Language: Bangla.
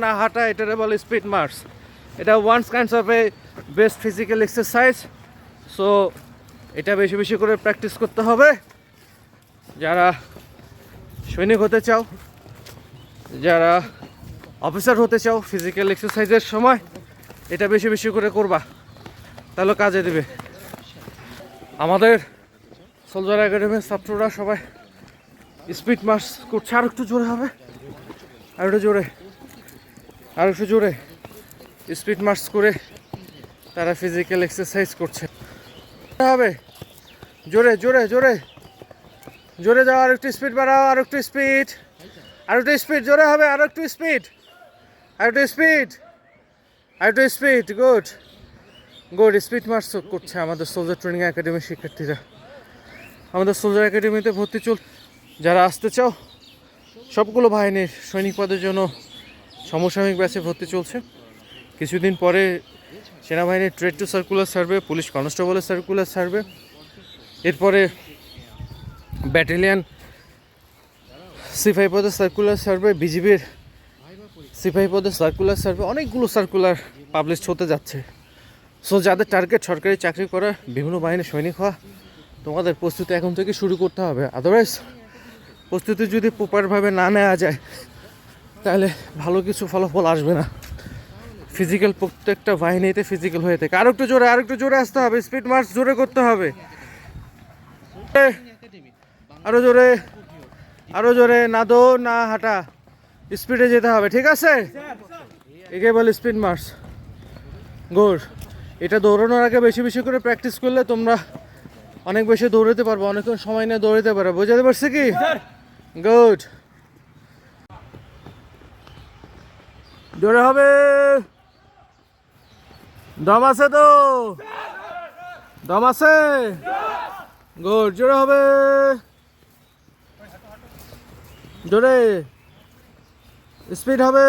না হাঁটা, এটারে বলে স্পিড মার্চ। এটা one's kinds of a best physical exercise. So এটা বেশি বেশি করে প্র্যাকটিস করতে হবে। যারা সৈনিক হতে চাও, যারা অফিসার হতে চাও, ফিজিক্যাল এক্সারসাইজের সময় এটা বেশি বেশি করে করবা, তাহলে কাজে দেবে। আমাদের সোলজার একাডেমির ছাত্ররা সবাই স্পিড মার্চ করছে। আর একটু জোরে হবে, আর একটু জোরে, আর একটু জোরে স্পিড মার্চ করে তারা ফিজিক্যাল এক্সারসাইজ করছে। হবে জোরে জোরে জোরে জোরে যাও, আর একটু স্পিড বাড়াও, আর একটু স্পিড, আর একটু স্পিড, জোরে হবে, আর একটু স্পিড, আর একটু স্পিড, আর একটু speed. Good good, speed March করছে আমাদের সোলজার ট্রেনিং একাডেমির শিক্ষার্থীরা। আমাদের সোলজার একাডেমিতে ভর্তি যারা আসতে চাও, সবগুলো বাহিনীর সৈনিক পদের জন্য সমসাময়িক ব্যাচে ভর্তি চলছে। কিছুদিন পরে সেনাবাহিনীর trade two circular survey, police কনস্টেবলের সার্কুলার সার্ভে, এরপরে ব্যাটালিয়ান সিপাহী পদের সার্কুলার সার্ভে, বিজিবির সিপাহী পদের সার্কুলার সার্ভে, অনেকগুলো সার্কুলার পাবলিশ হতে যাচ্ছে। সো যাদের টার্গেট সরকারি চাকরি করা, বিভিন্ন বাহিনীর সৈনিক হওয়া, তোমাদের প্রস্তুতি এখন থেকে শুরু করতে হবে। আদারওয়াইজ প্রস্তুতি যদি প্রপারভাবে না নেওয়া যায়, তাহলে ভালো কিছু ফলাফল আসবে না। ফিজিক্যাল প্রত্যেকটা বাহিনীতে ফিজিক্যাল হয়ে থাকে। আর একটু জোরে, আর একটু জোরে আসতে হবে, স্পিড মার্চ জোরে করতে হবে, আরো জোরে, আরো জোরে, না দৌড় না হাঁটা, স্পিডে যেতে হবে, ঠিক আছে? একে বলে স্পিড মার্চ। গুড। এটা দৌড়ানোর আগে বেশি বেশি করে প্র্যাকটিস করলে তোমরা অনেক বেশি দৌড়াতে পারবো, অনেকক্ষণ সময় নিয়ে দৌড়াতে পারো। বুঝতে পারছি কি? গুড। জোরে হবে, দম আছে তো? দম আছে? গুড, জোরে হবে, জোরে, স্পিড হবে।